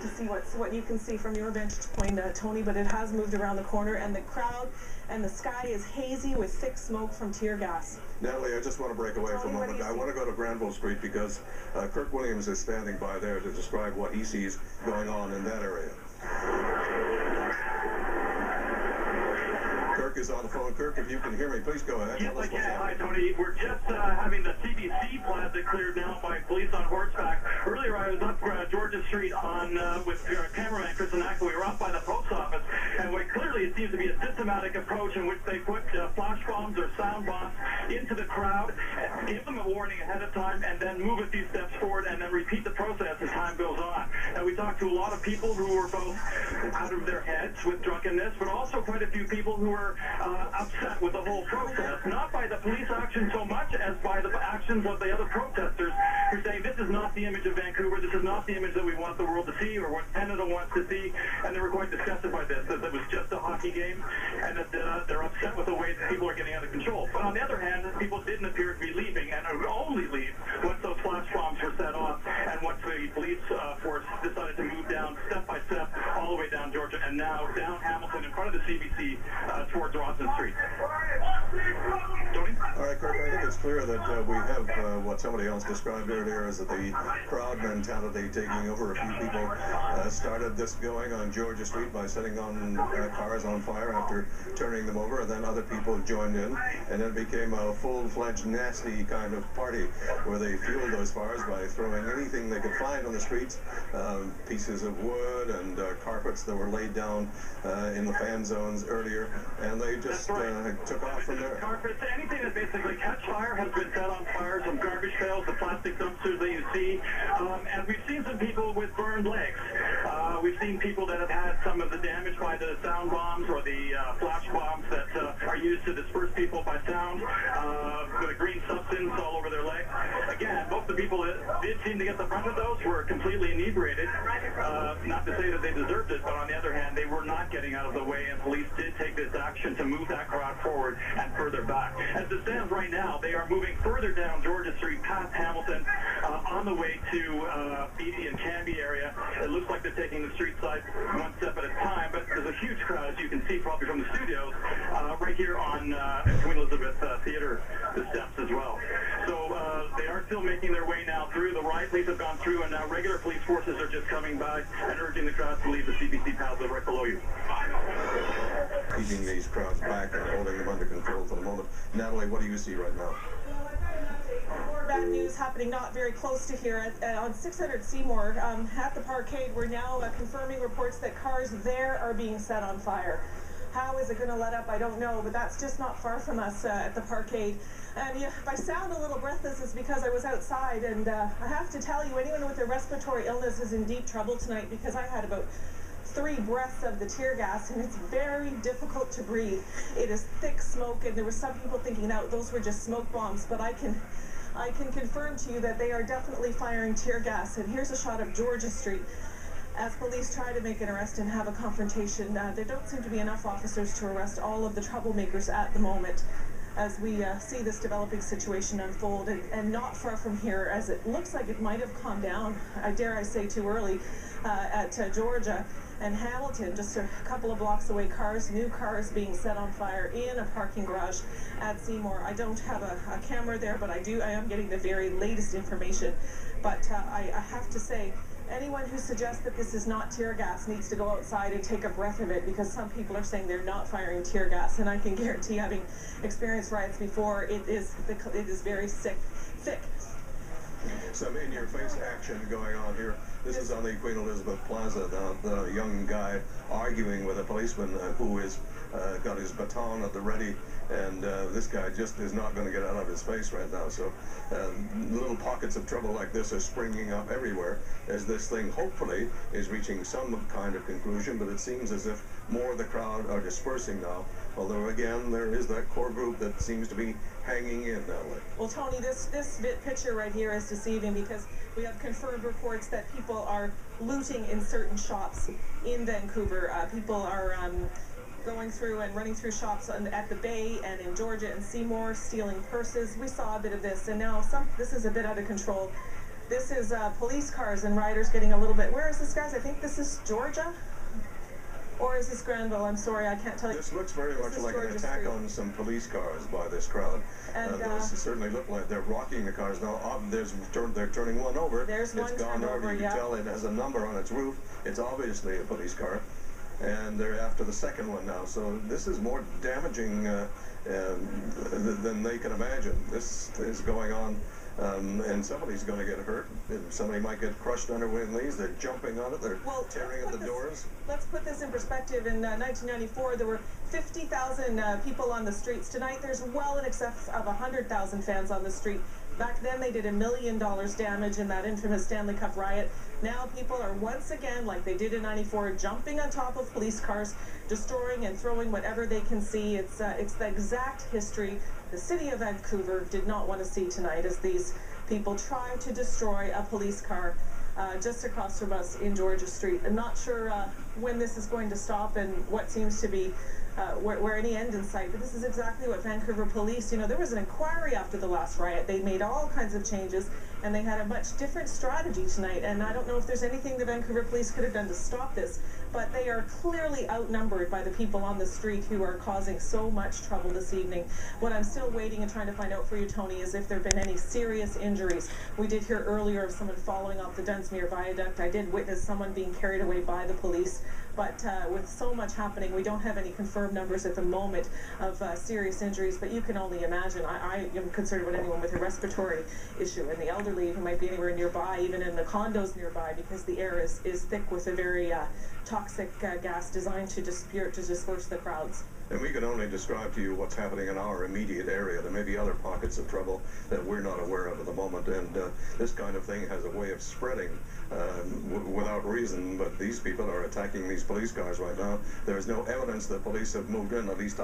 to see what you can see from your vantage point, Tony, but it has moved around the corner, and the crowd and the sky is hazy with thick smoke from tear gas. Natalie, I just want to break away for a moment. I want to go to Granville Street because Kirk Williams is standing by there to describe what he sees going on in that area. Kirk is on the phone. Kirk, if you can hear me, please go ahead. Yes, I can. Hi, Tony. We're just having the CBC plaza cleared now by police on horseback. Earlier, I was up Georgia Street on with cameraman Chris and Ackle. We were up by the post office, and clearly it seems to be a systematic approach in which they put flash bombs or sound bombs into the crowd, give them a warning ahead of time, and then move a few steps forward, and then repeat the process as time goes on. And we talked to a lot of people who were both out of their heads with drunkenness, but also quite a few people who were upset with the whole process, not by the police action so much as by the actions of the other protesters who are saying this is not the image of Vancouver, this is not the image that we want the world to see or what Canada wants to see, and they were quite disgusted by this, that it was just a hockey game, and that they're upset with the way that people are getting out of control. But on the other hand, people didn't appear to be leaving, and would only leave once those flash bombs were set off, and once the police force decided to move down step by step all the way down Georgia, and now down Hamilton in front of the CBC towards Rawson Street. Tony? All right, Kirk, I think it's clear that we have what somebody else described earlier as the crowd mentality taking over. A few people started this going on Georgia Street by setting on cars on fire after turning them over, and then other people joined in, and then it became a full-fledged nasty kind of party where they fueled those fires by throwing anything they could find on the streets, pieces of wood and carpets that were laid down in the fan zones earlier, and they just took off from there. Carpets, anything that basically catch fire has been set on fire, some garbage pails, the plastic dumpsters that you see, and we've seen some people with burned legs. We've seen people that have had some of the damage by the sound bombs or the flash bombs that are used to disperse people by sound, with a green substance all over their legs. Again, most of the people that did seem to get the brunt of those were completely inebriated. Not to say that they deserved it, but on the other hand, they were not getting out of the way, and police did take this action to move that crowd forward and further back. As it stands right now, they are moving further down Georgia Street past Hamilton on the way to Beatty and Canby area. It looks like they're taking the street side one step at a time, but there's a huge crowd, as you can see probably from the studios, right here on Queen Elizabeth Theatre, the steps as well. So they are still making their way now through. The riot police have gone through, and now regular police forces are just coming by and urging the crowd to leave the CBC plaza right below you. Keeping these crowds back and holding them under control for the moment. Natalie, what do you see right now? More bad news happening not very close to here on 600 Seymour at the parkade. We're now confirming reports that cars there are being set on fire. How is it going to let up? I don't know, but that's just not far from us at the parkade. And if I sound a little breathless, it's because I was outside, and I have to tell you, anyone with a respiratory illness is in deep trouble tonight, because I had about 3 breaths of the tear gas, and it's very difficult to breathe. It is thick smoke, and there were some people thinking that those were just smoke bombs, but I can confirm to you that they are definitely firing tear gas. And here's a shot of Georgia Street as police try to make an arrest and have a confrontation. There don't seem to be enough officers to arrest all of the troublemakers at the moment, as we see this developing situation unfold, and not far from here, as it looks like it might have calmed down, dare I say too early, at Georgia and Hamilton, just a couple of blocks away. New cars being set on fire in a parking garage at Seymour. I don't have a camera there, but I am getting the very latest information. But I have to say, anyone who suggests that this is not tear gas needs to go outside and take a breath of it, because some people are saying they're not firing tear gas, and I can guarantee, having experienced riots before, it is very thick. Some in-your-face action going on here. This is on the Queen Elizabeth Plaza. The young guy arguing with a policeman who is got his baton at the ready, and this guy just is not going to get out of his face right now. So little pockets of trouble like this are springing up everywhere as this thing hopefully is reaching some kind of conclusion, but it seems as if more of the crowd are dispersing now, although again there is that core group that seems to be hanging in that way. Well, Tony, this picture right here is deceiving, because we have confirmed reports that people are looting in certain shops in Vancouver. People are going through and running through shops at the Bay and in Georgia and Seymour, stealing purses. We saw a bit of this, and now this is a bit out of control. This is police cars and riders getting a little bit. Where is this, guys? I think this is Georgia. Or is this Granville? I'm sorry, I can't tell you. This looks very much like Georgia an attack Street. on some police cars by this crowd. And those certainly look like they're rocking the cars now. They're turning one over. There's one it's gone turned over, You can tell it has a number on its roof. It's obviously a police car. And they're after the second one now. So this is more damaging than they can imagine. This is going on. And somebody's going to get hurt. Somebody might get crushed under these. They're jumping on it. They're tearing at the doors. Let's put this in perspective. In 1994, there were 50,000 people on the streets. Tonight, there's well in excess of 100,000 fans on the street. Back then, they did $1 million damage in that infamous Stanley Cup riot. Now, people are once again, like they did in '94, jumping on top of police cars, destroying and throwing whatever they can see. It's the exact history the city of Vancouver did not want to see tonight, as these people try to destroy a police car just across from us in Georgia Street. I'm not sure when this is going to stop and what seems to be where any end in sight, but this is exactly what Vancouver police, there was an inquiry after the last riot. They made all kinds of changes, and they had a much different strategy tonight, and I don't know if there's anything the Vancouver police could have done to stop this, but they are clearly outnumbered by the people on the street who are causing so much trouble this evening. What I'm still waiting and trying to find out for you, Tony, is if there have been any serious injuries. We did hear earlier of someone falling off the Dunsmuir Viaduct. I did witness someone being carried away by the police. But with so much happening, we don't have any confirmed numbers at the moment of serious injuries, but you can only imagine. I am concerned about anyone with a respiratory issue, and the elderly who might be anywhere nearby, even in the condos nearby, because the air is thick with a very toxic gas designed to disperse the crowds. And we can only describe to you what's happening in our immediate area. There may be other pockets of trouble that we're not aware of at the moment, and this kind of thing has a way of spreading without reason, but these people are attacking these police cars right now. There's no evidence that police have moved in. At least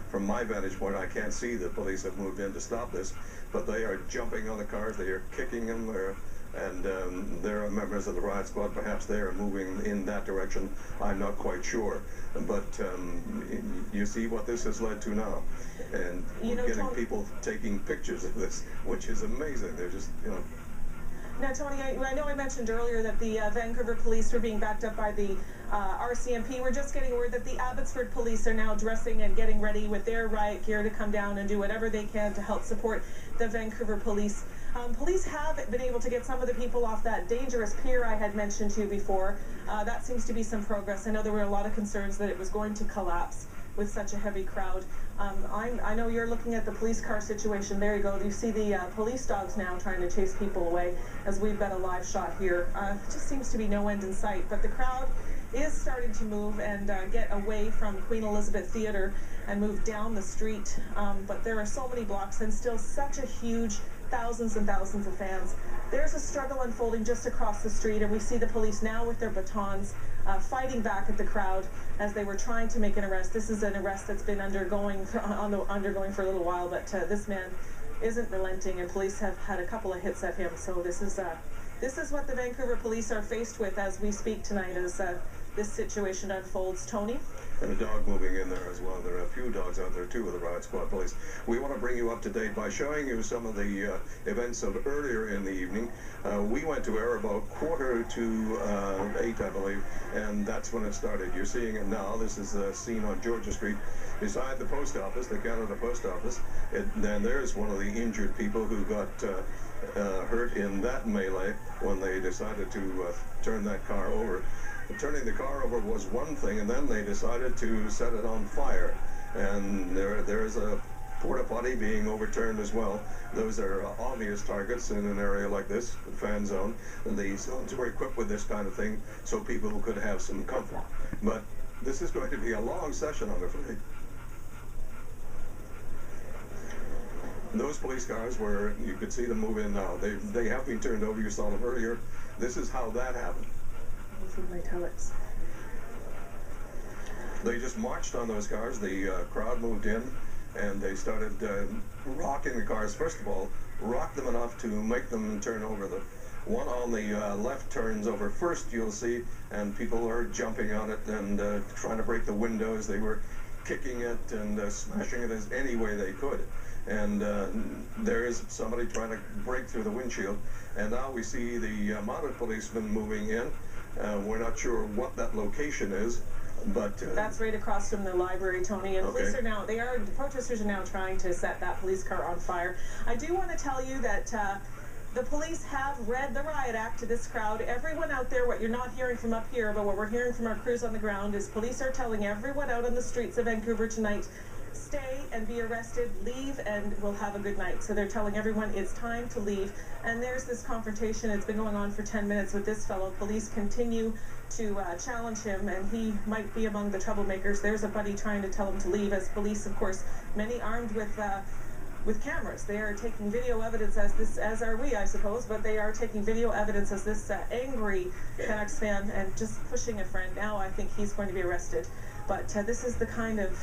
from my vantage point, I can't see that police have moved in to stop this, but they are jumping on the cars, they are kicking them, and there are members of the riot squad. Perhaps they are moving in that direction. I'm not quite sure. But you see what this has led to now. And we're getting people taking pictures of this, which is amazing. They're just, Now, Tony, I know I mentioned earlier that the Vancouver police were being backed up by the RCMP. We're just getting word that the Abbotsford police are now dressing and getting ready with their riot gear to come down and do whatever they can to help support the Vancouver police. Police have been able to get some of the people off that dangerous pier I had mentioned to you before. That seems to be some progress. I know there were a lot of concerns that it was going to collapse with such a heavy crowd. I know you're looking at the police car situation. There you go. You see the police dogs now trying to chase people away, as we've got a live shot here. It just seems to be no end in sight, but the crowd is starting to move and get away from Queen Elizabeth Theatre and move down the street. But there are so many blocks and still such a huge thousands and thousands of fans. There's a struggle unfolding just across the street, and we see the police now with their batons fighting back at the crowd as they were trying to make an arrest. This is an arrest that's been undergoing for a little while, but this man isn't relenting, and police have had a couple of hits at him. So this is what the Vancouver police are faced with as we speak tonight, as this situation unfolds. Tony? And a dog moving in there as well. There are a few dogs out there too with the riot squad police. We want to bring you up to date by showing you some of the events of earlier in the evening. We went to air about 7:45, I believe, and that's when it started. You're seeing it now. This is the scene on Georgia Street beside the post office, the Canada Post Office. Then there's one of the injured people who got hurt in that melee when they decided to turn that car over. Turning the car over was one thing, and then they decided to set it on fire. And there's a porta potty being overturned as well. Those are obvious targets in an area like this, the fan zone. And the zones were equipped with this kind of thing so people could have some comfort. But this is going to be a long session, I'm afraid. Those police cars were, you could see them move in now. They have been turned over. You saw them earlier. This is how that happened. They just marched on those cars. The crowd moved in, and they started rocking the cars. First of all, rocked them enough to make them turn over. The one on the left turns over first, you'll see, and people are jumping on it and trying to break the windows. They were kicking it and smashing it as any way they could. and there is somebody trying to break through the windshield, and now we see the mounted policeman moving in. We're not sure what that location is, but that's right across from the library, Tony. And okay. Police are now, the protesters are now trying to set that police car on fire. I do want to tell you that the police have read the Riot Act to this crowd. Everyone out there, what you're not hearing from up here, but what we're hearing from our crews on the ground, is police are telling everyone out on the streets of Vancouver tonight, stay and be arrested, leave, and we'll have a good night. So they're telling everyone it's time to leave. And there's this confrontation. It's been going on for 10 minutes with this fellow. Police continue to challenge him, and he might be among the troublemakers. There's a buddy trying to tell him to leave, as police, of course, many armed with cameras. They are taking video evidence as are we, I suppose, but they are taking video evidence as this angry Canucks fan and just pushing a friend. Now I think he's going to be arrested. But this is the kind of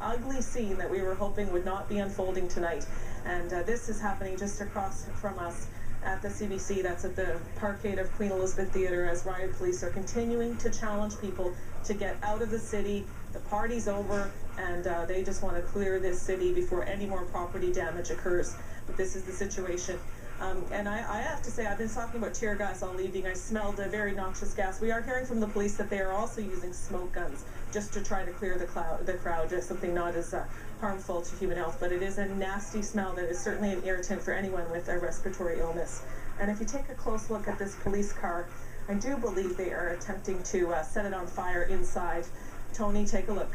ugly scene that we were hoping would not be unfolding tonight. And this is happening just across from us at the CBC. That's at the Parkade of Queen Elizabeth Theatre, as Riot police are continuing to challenge people to get out of the city. The party's over, and they just want to clear this city before any more property damage occurs. But this is the situation. And I have to say, I've been talking about tear gas all evening. I smelled a very noxious gas. We are hearing from the police that they are also using smoke guns just to try to clear the crowd, just something not as harmful to human health. But it is a nasty smell that is certainly an irritant for anyone with a respiratory illness. And if you take a close look at this police car, I do believe they are attempting to set it on fire inside. Tony, take a look.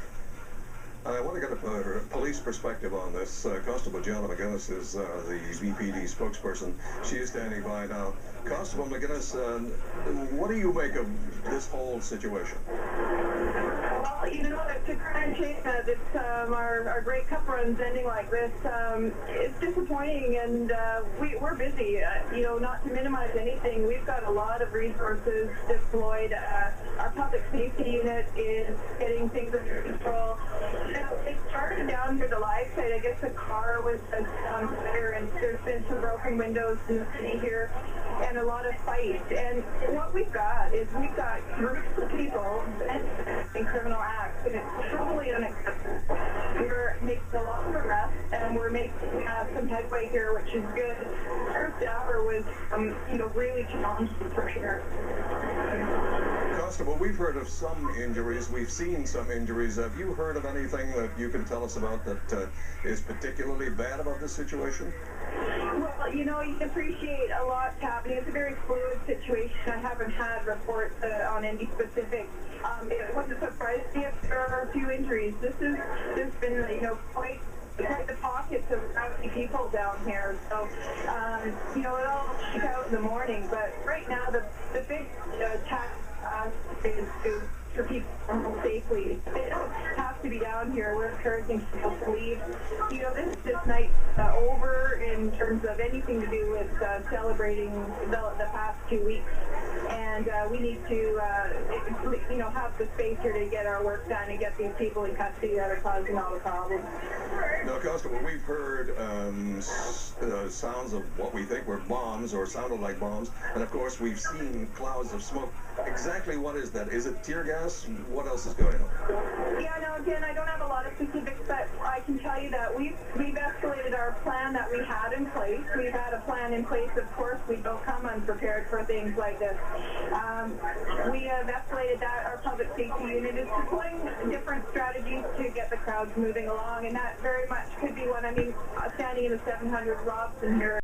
I want to get a police perspective on this. Constable Gianna McGuinness is the VPD spokesperson. She is standing by now. Constable McGuinness, what do you make of this whole situation? Well, you know, to try and chase this, our great cup runs ending like this, it's disappointing, and we're busy. You know, not to minimize anything, we've got a lot of resources deployed. Our public safety unit is getting things under control. It started down near the live site. I guess the car was on fire, and there's been some broken windows in the city here, and a lot of fights. And what we've got is we've got groups of people in criminal acts, and it's totally unacceptable. We're making a lot of arrests, and we're making some headway here, which is good. First hour was, you know, really challenging for sure. Constable, we've heard of some injuries. We've seen some injuries. Have you heard of anything that you can tell us about that is particularly bad about this situation? Well, you know, you can appreciate a lot's happening. It's a very fluid situation. I haven't had reports on any specific. It wouldn't surprise me if there are a few injuries. There's been, you know, quite the pockets of rowdy people down here. So, you know, it all shook out in the morning. But right now, the big task is for people to come home safely. They don't have to be down here. We're encouraging people to leave. You know, this night's over in terms of anything to do with celebrating the past 2 weeks. And we need to, you know, have the space here to get our work done and get these people in custody that are causing all the problems. Now, Constable, we've heard sounds of what we think were bombs or sounded like bombs, and of course we've seen clouds of smoke. Exactly what is that? Is it tear gas? What else is going on? Yeah, no, again, I don't have a lot of specifics, but I can tell you that we've escalated our plan that we had in place. We've had a plan in place. Of course, we don't come unprepared for things like this. We have escalated that. Our public safety unit is deploying different strategies to get the crowds moving along, and that very much could be one. I mean, standing in the 700 Robson here.